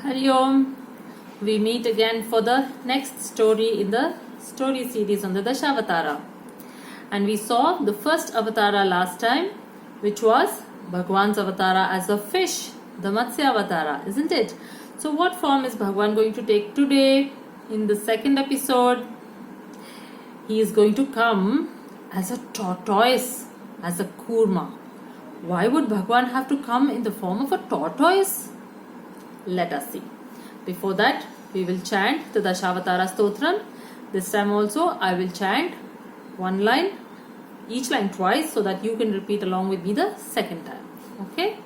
Hari Om. We meet again for the next story in the story series on the Dashavatara. And we saw the first avatara last time, which was Bhagwan's avatara as a fish, the Matsya avatara, isn't it? So what form is Bhagwan going to take today in the second episode? He is going to come as a tortoise, as a kurma. Why would Bhagwan have to come in the form of a tortoise? Let us see. Before that, we will chant the Dashavatara Stotram. This time also, I will chant one line, each line twice, so that you can repeat along with me the second time. Okay?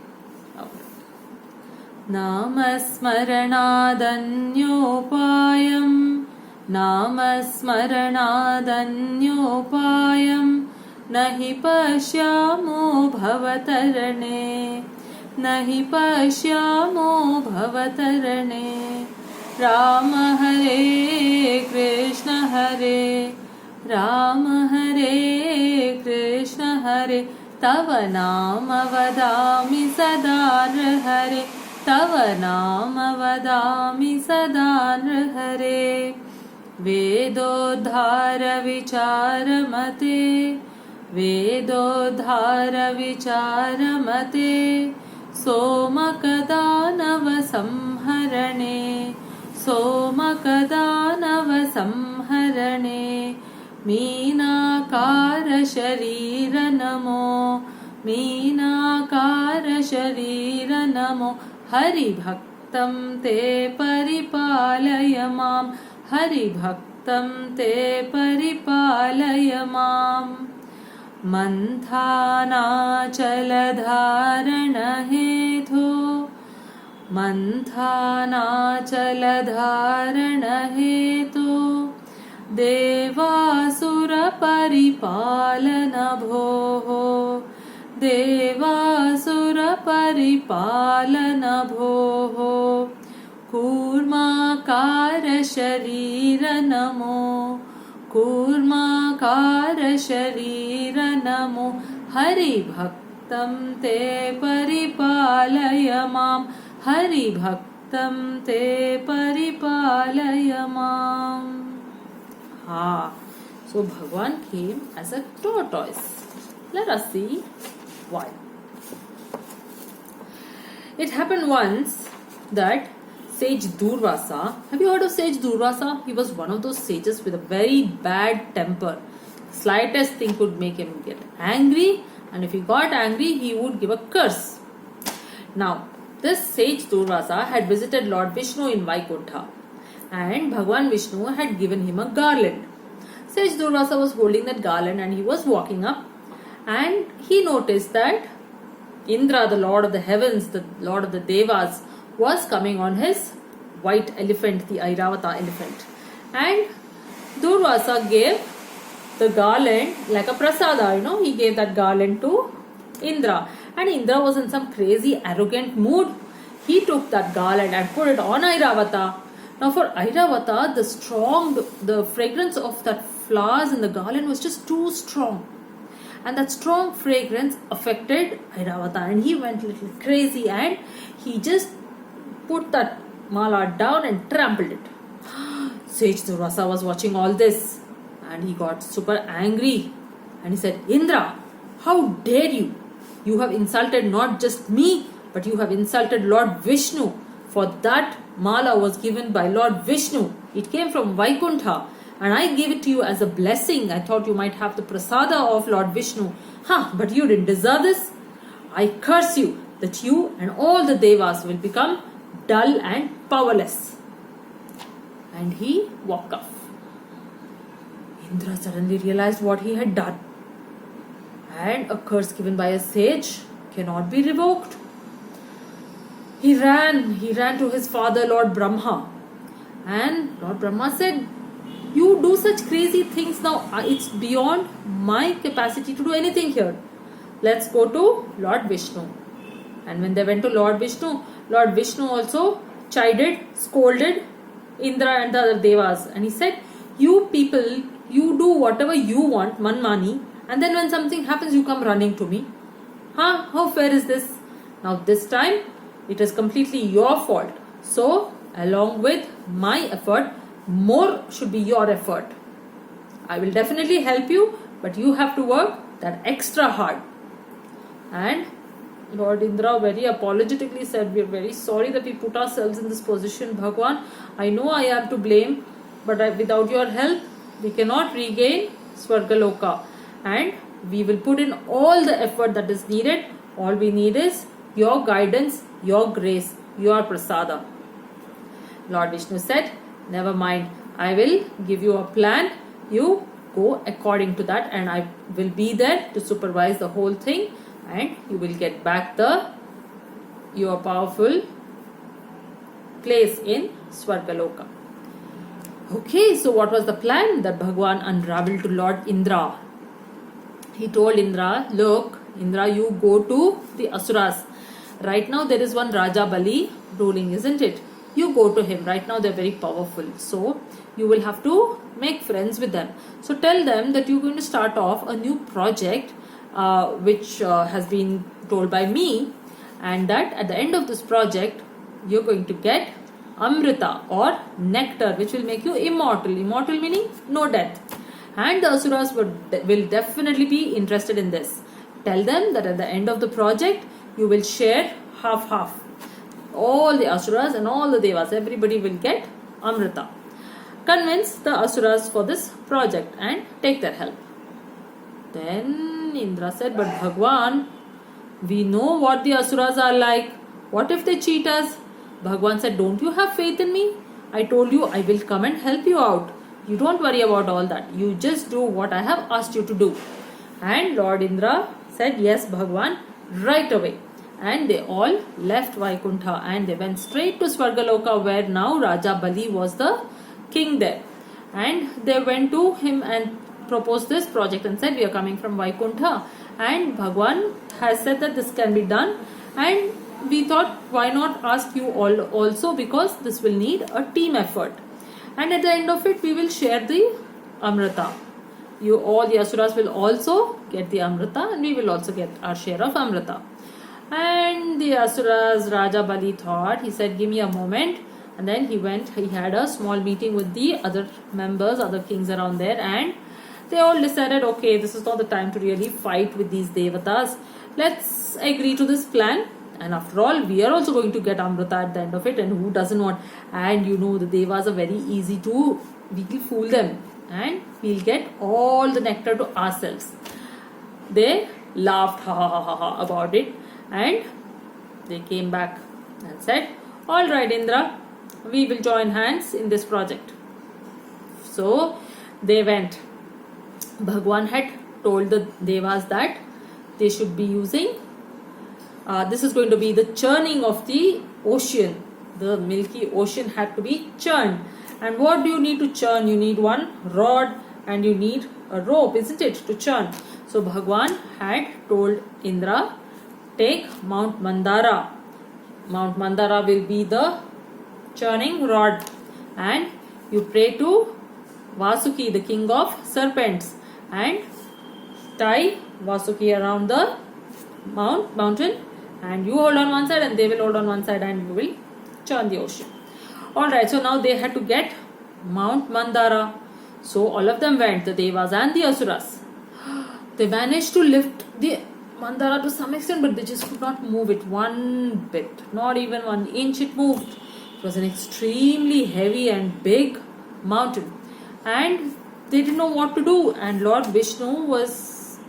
Namasmaranadanyopayam Namasmaranadanyopayam Nahi pashyamo bhavatarane Nahi pashyamo bhavatarane Rama Hare Krishna Hare Rama Hare Krishna Hare Tava Nama Vadami Sada Hare Tava Nama Vadami Sada Hare Vedodhara Vicharamate Vedodhara Vicharamate Somakadanav Samharane Somakadanav Samharane Meenakara Sharira Namo Meenakara Sharira Namo Hari Bhaktam Te Paripalayamam Hari Bhaktam Te Paripalayamam Manthana Chaladharana Hetho Manthana Chaladharana Hetho Devasura Paripalana Bhoho Devasura Paripalana Bhoho Kurmakara Sharira Namo Kurmakara Sharira Namo Hari Bhaktam Te Paripalayamam Hari Bhaktam Te Paripalayamam. So Bhagwan came as a tortoise. Let us see why. It happened once that Sage Durvasa, have you heard of Sage Durvasa? He was one of those sages with a very bad temper. Slightest thing could make him get angry, and if he got angry, he would give a curse. Now, this Sage Durvasa had visited Lord Vishnu in Vaikuntha, and Bhagwan Vishnu had given him a garland. Sage Durvasa was holding that garland and he was walking up, and he noticed that Indra, the Lord of the heavens, the Lord of the Devas, was coming on his white elephant, the Airavata elephant. And Durvasa gave the garland like a prasada, he gave that garland to Indra. And Indra was in some crazy arrogant mood. He took that garland and put it on Airavata. Now for Airavata, the fragrance of that flowers in the garland was just too strong. And that strong fragrance affected Airavata, and he went a little crazy and he just put that mala down and trampled it. Sage Durvasa was watching all this and he got super angry and he said, Indra, how dare you? You have insulted not just me, but you have insulted Lord Vishnu. For that mala was given by Lord Vishnu. It came from Vaikuntha and I gave it to you as a blessing. I thought you might have the prasada of Lord Vishnu. But you didn't deserve this. I curse you that you and all the devas will become dull and powerless. And he walked off. Indra suddenly realized what he had done. And a curse given by a sage cannot be revoked. He ran to his father, Lord Brahma. And Lord Brahma said, you do such crazy things now. It's beyond my capacity to do anything here. Let's go to Lord Vishnu. And when they went to Lord Vishnu also chided, scolded Indra and the other devas. And he said, you people, you do whatever you want, manmani, and then when something happens, you come running to me. How fair is this? Now this time, it is completely your fault. So along with my effort, more should be your effort. I will definitely help you, but you have to work that extra hard. And Lord Indra very apologetically said, we are very sorry that we put ourselves in this position, Bhagwan. I know I am to blame, but without your help, we cannot regain Swargaloka. And we will put in all the effort that is needed. All we need is your guidance, your grace, your prasada. Lord Vishnu said, never mind, I will give you a plan. You go according to that, and I will be there to supervise the whole thing, and you will get back your powerful place in Swargaloka. Okay, so what was the plan that Bhagwan unraveled to Lord Indra? He told Indra, look, Indra, you go to the Asuras. Right now there is one Raja Bali ruling, isn't it? You go to him. Right now they are very powerful. So you will have to make friends with them. So tell them that you're going to start off a new project which has been told by me, and that at the end of this project you're going to get Amrita or nectar, which will make you immortal. Immortal meaning no death. And the Asuras will definitely be interested in this. Tell them that at the end of the project you will share half. All the Asuras and all the Devas, everybody will get Amrita. Convince the Asuras for this project and take their help. Then Indra said, but Bhagwan, we know what the Asuras are like. What if they cheat us? Bhagwan said, don't you have faith in me? I told you I will come and help you out. You don't worry about all that. You just do what I have asked you to do. And Lord Indra said, yes, Bhagwan, right away. And they all left Vaikuntha and they went straight to Swargaloka, where now Raja Bali was the king there. And they went to him and proposed this project and said, we are coming from Vaikuntha, and Bhagwan has said that this can be done, and we thought, why not ask you all also, because this will need a team effort, and at the end of it we will share the Amrita. You all the Asuras will also get the Amrita, and we will also get our share of Amrita. And the Asuras, Raja Bali thought, he said, give me a moment. And then he had a small meeting with the other members, other kings around there, and they all decided, okay, this is not the time to really fight with these Devatas. Let's agree to this plan. And after all, we are also going to get Amrita at the end of it, and who doesn't want? And you know, the Devas are very easy to, we will fool them, and we'll get all the nectar to ourselves. They laughed ha about it, and they came back and said, all right, Indra, we will join hands in this project. So they went. Bhagwan had told the Devas that they should be using, this is going to be the churning of the ocean. The milky ocean had to be churned. And what do you need to churn? You need one rod and you need a rope, isn't it, to churn. So Bhagwan had told Indra, take Mount Mandara. Mount Mandara will be the churning rod, and you pray to Vasuki, the king of serpents, and tie Vasuki around the mountain, and you hold on one side and they will hold on one side, and you will churn the ocean. Alright, so now they had to get Mount Mandara. So all of them went, the Devas and the Asuras. They managed to lift the Mandara to some extent, but they just could not move it one bit. Not even 1 inch it moved. It was an extremely heavy and big mountain. And they didn't know what to do. And Lord Vishnu was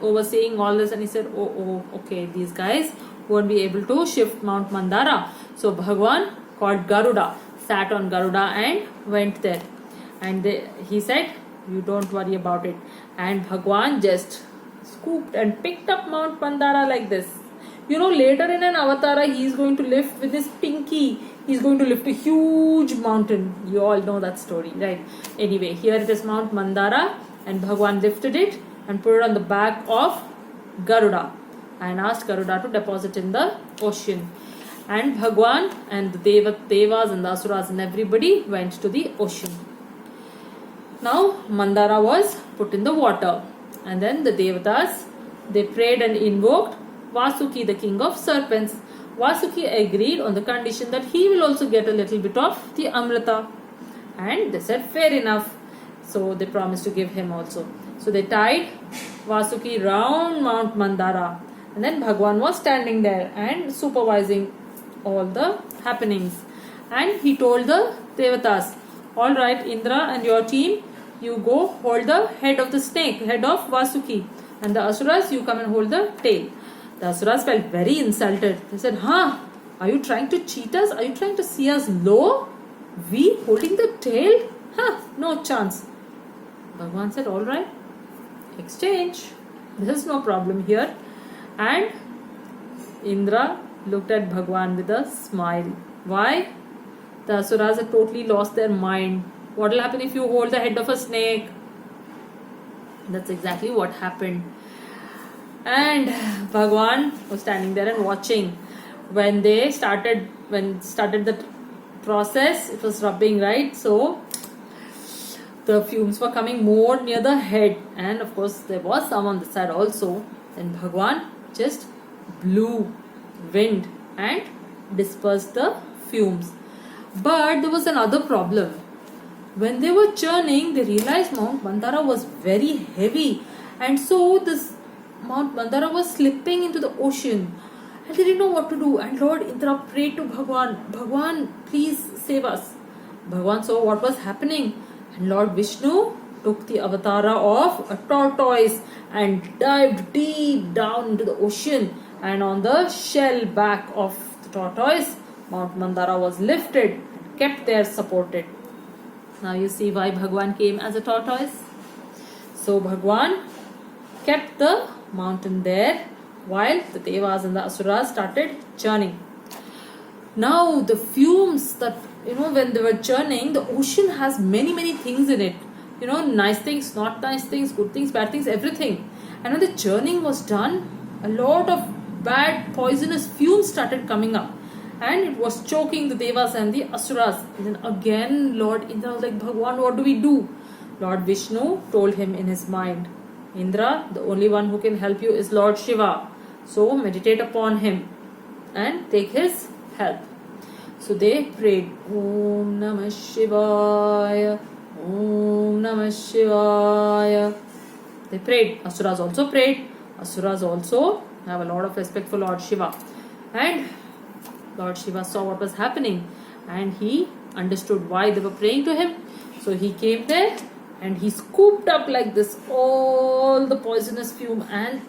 overseeing all this, and he said, okay, these guys won't be able to shift Mount Mandara. So Bhagwan called Garuda, sat on Garuda and went there. And he said, you don't worry about it. And Bhagwan just scooped and picked up Mount Mandara like this. You know, later in an avatara, he is going to lift with his pinky. He is going to lift a huge mountain. You all know that story, right? Anyway, here it is Mount Mandara, and Bhagwan lifted it and put it on the back of Garuda and asked Garuda to deposit in the ocean. And Bhagwan and the Devas and the Asuras and everybody went to the ocean. Now Mandara was put in the water, and then the Devatas, they prayed and invoked Vasuki, the king of serpents. Vasuki agreed on the condition that he will also get a little bit of the Amrita. And they said, fair enough. So they promised to give him also. So they tied Vasuki round Mount Mandara. And then Bhagwan was standing there and supervising all the happenings. And he told the Devatas, alright, Indra and your team, you go hold the head of the snake, head of Vasuki. And the Asuras, you come and hold the tail. The Asuras felt very insulted. They said, are you trying to cheat us? Are you trying to see us low? We holding the tail? No chance. Bhagwan said, alright, exchange. There's no problem here. And Indra looked at Bhagwan with a smile. Why? The Asuras had totally lost their mind. What will happen if you hold the head of a snake? That's exactly what happened. And Bhagwan was standing there and watching. When started the process, it was rubbing, right? So the fumes were coming more near the head, and of course there was some on the side also. Then Bhagwan just blew wind and dispersed the fumes. But there was another problem. When they were churning, they realized Mount Mandara was very heavy, and so this Mount Mandara was slipping into the ocean, and they didn't know what to do. And Lord Indra prayed to Bhagwan, Bhagwan, please save us. Bhagwan saw what was happening, and Lord Vishnu took the avatara of a tortoise and dived deep down into the ocean, and on the shell back of the tortoise, Mount Mandara was lifted and kept there supported. Now you see why Bhagwan came as a tortoise. So Bhagwan kept the mountain there while the Devas and the Asuras started churning. Now the fumes that, when they were churning, the ocean has many things in it. Nice things, not nice things, good things, bad things, everything. And when the churning was done, a lot of bad poisonous fumes started coming up. And it was choking the Devas and the Asuras. And then again Lord Indra was like, Bhagwan, what do we do? Lord Vishnu told him in his mind, Indra, the only one who can help you is Lord Shiva. So meditate upon him and take his help. So they prayed, Om Namah Shivaya, Om Namah Shivaya. They prayed. Asuras also prayed. Asuras also have a lot of respect for Lord Shiva. And Lord Shiva saw what was happening, and he understood why they were praying to him. So he came there and he scooped up like this all the poisonous fumes and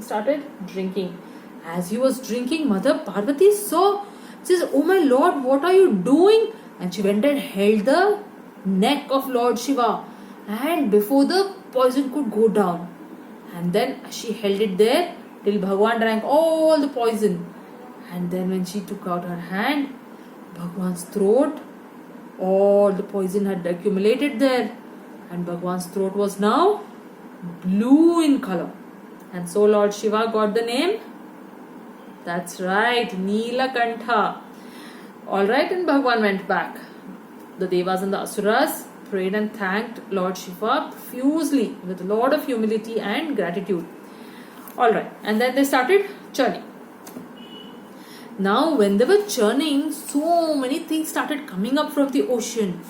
started drinking. As he was drinking, Mother Parvati saw, says, oh my Lord, what are you doing? And she went and held the neck of Lord Shiva, and before the poison could go down, and then she held it there till Bhagwan drank all the poison. And then when she took out her hand, Bhagwan's throat, all the poison had accumulated there, and Bhagwan's throat was now blue in color. And so Lord Shiva got the name. That's right, Neelakantha. Alright, and Bhagwan went back. The Devas and the Asuras prayed and thanked Lord Shiva profusely with a lot of humility and gratitude. Alright, and then they started churning. Now when they were churning, so many things started coming up from the ocean.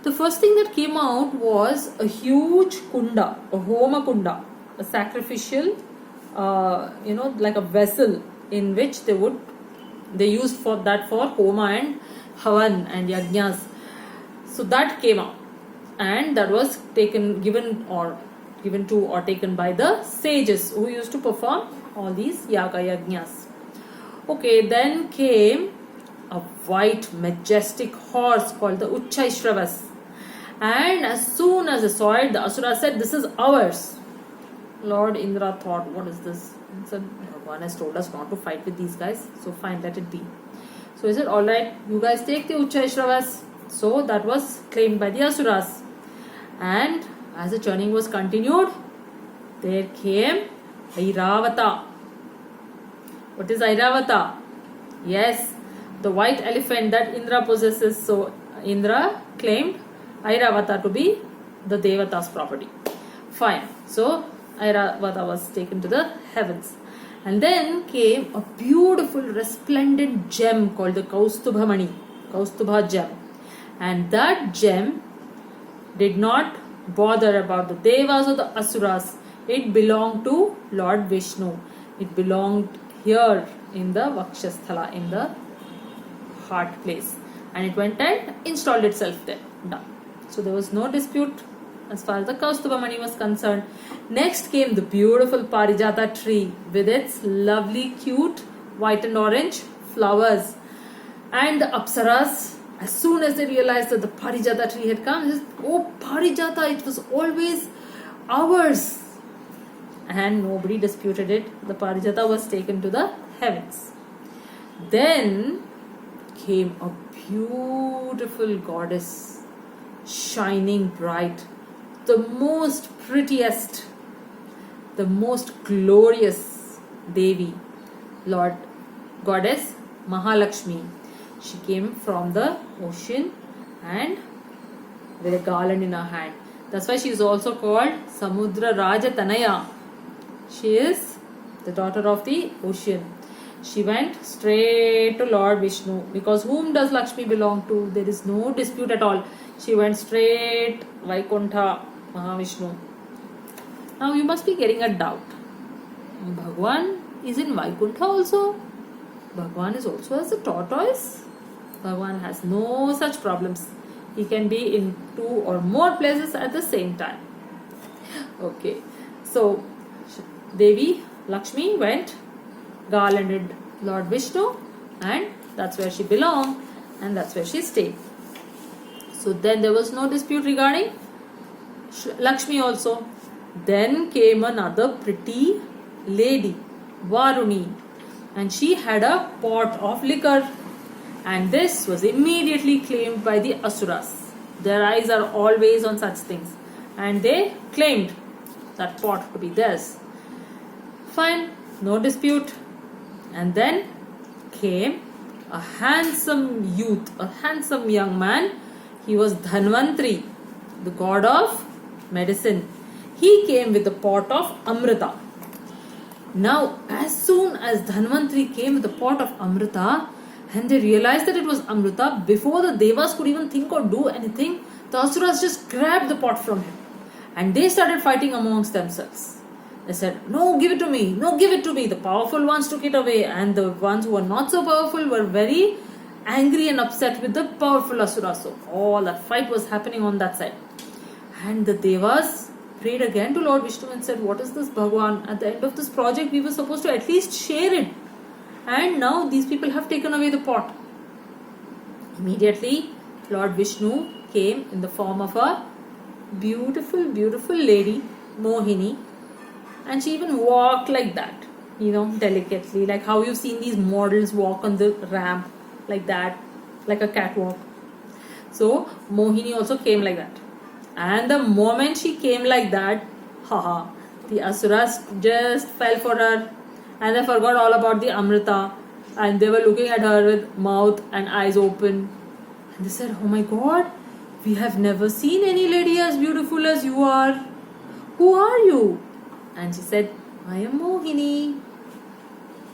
The first thing that came out was a huge kunda, a homa kunda, a sacrificial, like a vessel in which they used for homa and havan and yajnas. So that came out, and that was given to or taken by the sages who used to perform all these yaga yajnas. Okay, then came a white majestic horse called the Uchchaishravas. And as soon as they saw it, the Asura said, this is ours. Lord Indra thought, what is this? He said, Bhagwan has told us not to fight with these guys, so fine, let it be. So he said, alright, you guys take the Uchchaishravas. So that was claimed by the Asuras. And as the churning was continued, there came Airavata. What is Airavata? Yes, the white elephant that Indra possesses. So Indra claimed Airavata to be the Devata's property. Fine. So Airavata was taken to the heavens. And then came a beautiful resplendent gem called the Kaustubha gem. And that gem did not bother about the Devas or the Asuras. It belonged to Lord Vishnu. It belonged here in the Vakshasthala, in the heart place. And it went and installed itself there. Done. So there was no dispute as far as the Kaustubha Mani was concerned. Next came the beautiful Parijata tree with its lovely, cute white and orange flowers. And the Apsaras, as soon as they realized that the Parijata tree had come, they said, "Oh, Parijata, it was always ours." And nobody disputed it. The Parijata was taken to the heavens. Then came a beautiful goddess, shining bright, the most prettiest, the most glorious Devi, Lord Goddess Mahalakshmi. She came from the ocean and with a garland in her hand. That's why she is also called Samudra Rajatanaya. She is the daughter of the ocean. She went straight to Lord Vishnu, because whom does Lakshmi belong to? There is no dispute at all. She went straight Vaikuntha, Mahavishnu. Now you must be getting a doubt. Bhagwan is in Vaikuntha also? Bhagwan is also as a tortoise? Bhagwan has no such problems. He can be in 2 or more places at the same time. Okay. So Devi Lakshmi went, garlanded Lord Vishnu, and that's where she belonged, and that's where she stayed. So then there was no dispute regarding Lakshmi also. Then came another pretty lady, Varuni, and she had a pot of liquor, and this was immediately claimed by the Asuras. Their eyes are always on such things, and they claimed that pot to be theirs. Fine, no dispute. And then came a handsome youth, a handsome young man. He was Dhanvantri, the god of medicine. He came with the pot of Amrita. Now, as soon as Dhanvantri came with the pot of Amrita, and they realized that it was Amrita, before the Devas could even think or do anything, the Asuras just grabbed the pot from him. And they started fighting amongst themselves. They said, "No, give it to me. No, give it to me." The powerful ones took it away, and the ones who were not so powerful were very angry and upset with the powerful Asuras. So all that fight was happening on that side. And the Devas prayed again to Lord Vishnu and said, "What is this, Bhagwan? At the end of this project, we were supposed to at least share it. And now these people have taken away the pot." Immediately, Lord Vishnu came in the form of a beautiful, beautiful lady, Mohini. And she even walked like that, delicately, like how you've seen these models walk on the ramp, like that, like a catwalk. So Mohini also came like that. And the moment she came like that, the Asuras just fell for her, and they forgot all about the Amrita, and they were looking at her with mouth and eyes open. And they said, "Oh my God, we have never seen any lady as beautiful as you are. Who are you?" And she said, "I am Mohini."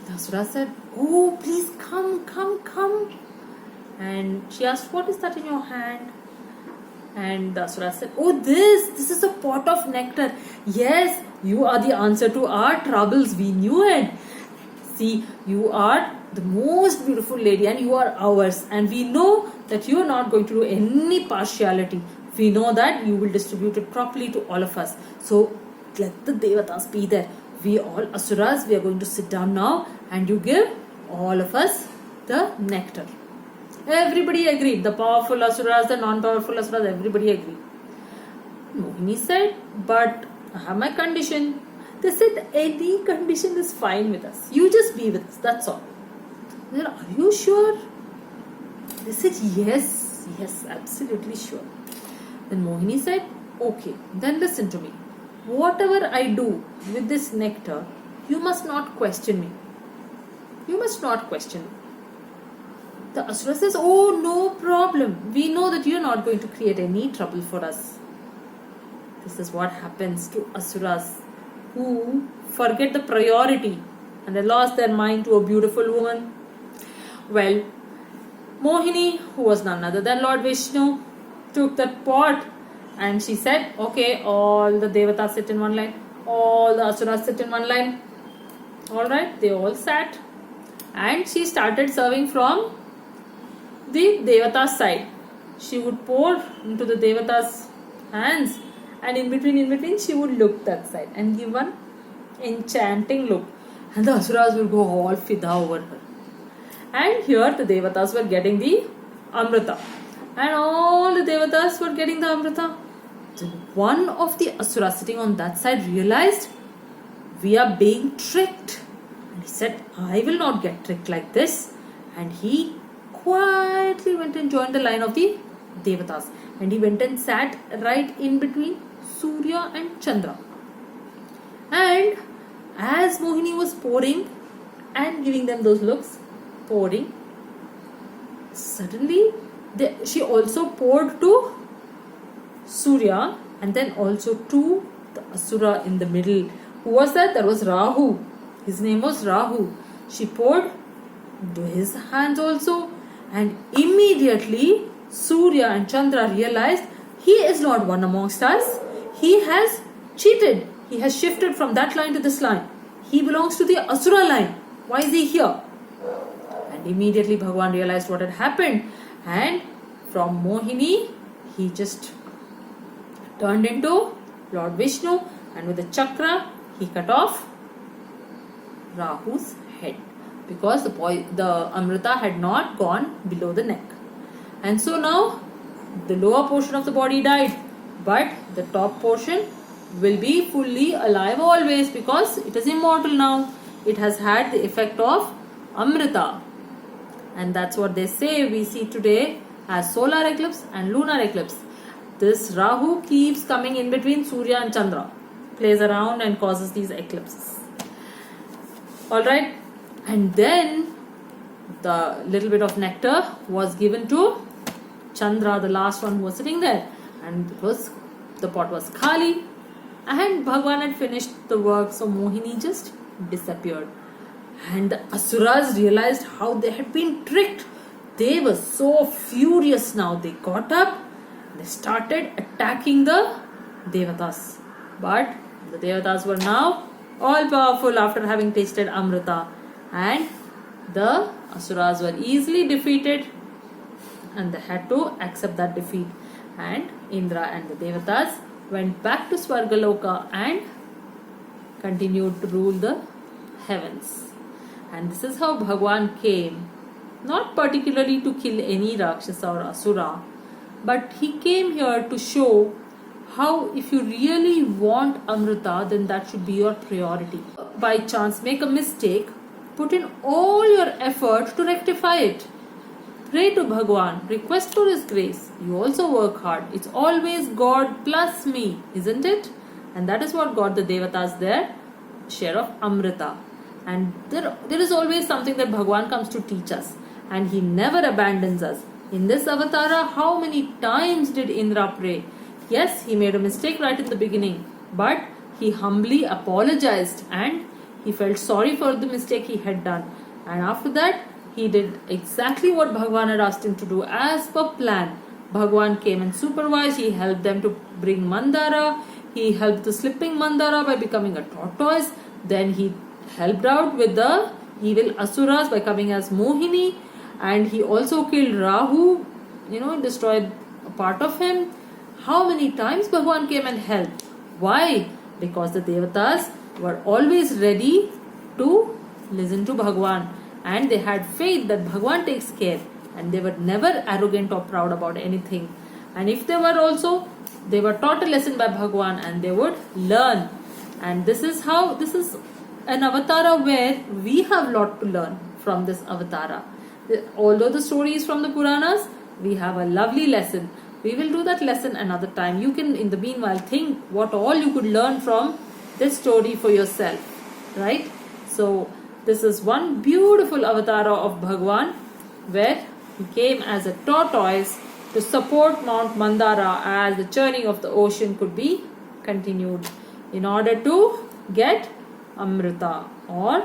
The Asura said, "Oh, please come, come, come." And she asked, "What is that in your hand?" And the Asura said, "Oh, this is a pot of nectar. Yes, you are the answer to our troubles. We knew it. See, you are the most beautiful lady and you are ours. And we know that you are not going to do any partiality. We know that you will distribute it properly to all of us. So let the Devatas be there. We all Asuras, we are going to sit down now and you give all of us the nectar." Everybody agreed. The powerful Asuras, the non-powerful Asuras, everybody agreed. Mohini said, "But I have my condition." They said, "Any condition is fine with us. You just be with us. That's all." They said, "Are you sure?" They said, yes, absolutely sure." Then Mohini said, "Okay, then listen to me. Whatever I do with this nectar, you must not question me. You must not question me." The Asura says, "Oh, no problem. We know that you are not going to create any trouble for us." This is what happens to Asuras who forget the priority and they lost their mind to a beautiful woman. Well, Mohini, who was none other than Lord Vishnu, took that pot and she said, okay, all the devatas sit in one line, all the asuras sit in one line. Alright, they all sat and she started serving from the devatas side. She would pour into the devatas hands, and in between she would look that side and give one enchanting look, and the asuras would go all fida over her. And here the devatas were getting the amrita, and all the devatas were getting the amrita. Then one of the asuras sitting on that side realized, we are being tricked, and he said, I will not get tricked like this. And he quietly went and joined the line of the devatas, and he went and sat right in between Surya and Chandra. And as Mohini was pouring and giving them those looks, pouring, suddenly she also poured to Surya and then also to the asura in the middle. Who was that? That was Rahu. His name was Rahu. She poured into his hands also, and immediately Surya and Chandra realized he is not one amongst us. He has cheated. He has shifted from that line to this line. He belongs to the asura line. Why is he here? And immediately Bhagwan realized what had happened, and from Mohini he just turned into Lord Vishnu, and with the chakra he cut off Rahu's head, because the amrita had not gone below the neck. And so now the lower portion of the body died, but the top portion will be fully alive always, because it is immortal now. It has had the effect of amrita, and that's what they say we see today as solar eclipse and lunar eclipse. This Rahu keeps coming in between Surya and Chandra, plays around and causes these eclipses. Alright, and then the little bit of nectar was given to Chandra, the last one who was sitting there, and the pot was khali, and Bhagwan had finished the work, so Mohini just disappeared. And the asuras realized how they had been tricked. They were so furious now. They got up, they started attacking the devatas. But the devatas were now all powerful after having tasted amrita, and the asuras were easily defeated, and they had to accept that defeat. And Indra and the devatas went back to Swargaloka and continued to rule the heavens. And this is how Bhagwan came, not particularly to kill any Rakshasa or Asura, but he came here to show how if you really want Amrita, then that should be your priority. By chance make a mistake, put in all your effort to rectify it. Pray to Bhagwan, request for his grace. You also work hard. It's always God plus me, isn't it? And that is what got the devatas their share of Amrita. And there is always something that Bhagwan comes to teach us, and he never abandons us. In this avatara, how many times did Indra pray? Yes, he made a mistake right in the beginning, but he humbly apologized and he felt sorry for the mistake he had done. And after that, he did exactly what Bhagwan had asked him to do as per plan. Bhagwan came and supervised. He helped them to bring Mandara. He helped the slipping Mandara by becoming a tortoise. Then he helped out with the evil asuras by coming as Mohini, and he also killed Rahu, destroyed a part of him. How many times Bhagwan came and helped? Why? Because the devatas were always ready to listen to Bhagwan, and they had faith that Bhagwan takes care, and they were never arrogant or proud about anything. And if they were also, they were taught a lesson by Bhagwan and they would learn. And this is an avatara where we have lot to learn from this avatara. Although the story is from the Puranas, we have a lovely lesson. We will do that lesson another time. You can, in the meanwhile, think what all you could learn from this story for yourself, right? So, this is one beautiful avatara of Bhagwan, where he came as a tortoise to support Mount Mandara as the churning of the ocean could be continued in order to get Amrita or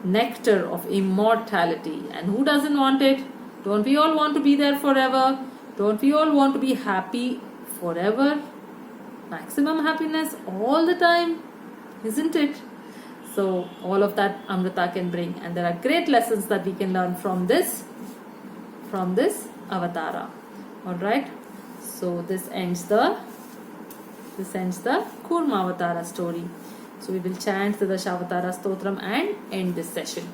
nectar of immortality. And who doesn't want it? Don't we all want to be there forever? Don't we all want to be happy forever? Maximum happiness all the time, isn't it? So all of that Amrita can bring, and there are great lessons that we can learn from this avatara. All right. So this ends the Kurma Avatara story. So we will chant the Dashavatara Stotram and end this session.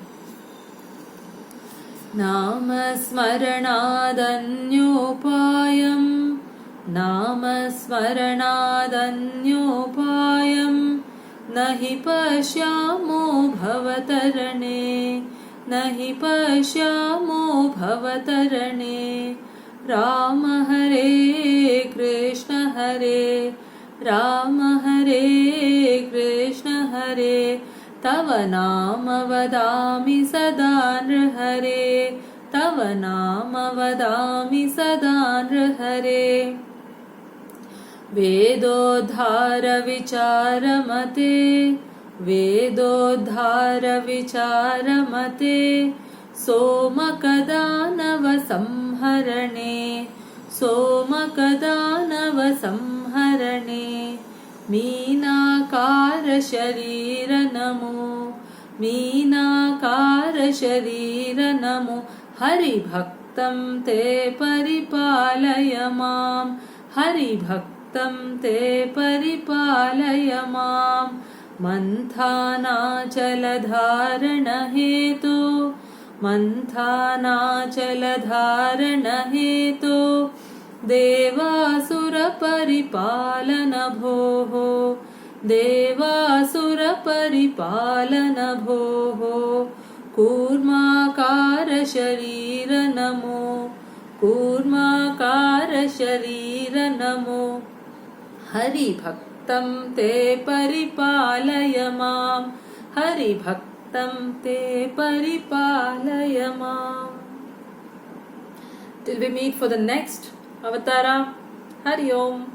Namasmaranadanyopayam Namasmaranadanyopayam Nahi pashyamo bhavatarane Nahi pashyamo bhavatarane Rama Hare Krishna Hare Rama Hare Krishna Hare Tava Nama Vadami Sada Nrhare Tava Nama Vadami Sada Nrhare Vedodhara Vicharamate Vedodhara Vicharamate Somakadanav Samharane Somakadanav Samharane Meenakara Sharira Namo Meenakara Sharira Namo Hari Bhaktam Te Paripalaya Mam Hari Bhaktam Te Paripalaya Mam Manthana Chaladharana Hetu Manthana Chaladharana Hetu Devasura Paripalana Bhoho Devasura Paripalana Bhoho Kurmakara Sharira Namo Kurmakara Sharira Namo Hari Bhaktam Te Paripalaya Mam Hari Bhaktam Te Paripalaya Mam. Till we meet for the next Avatara. Hari Om.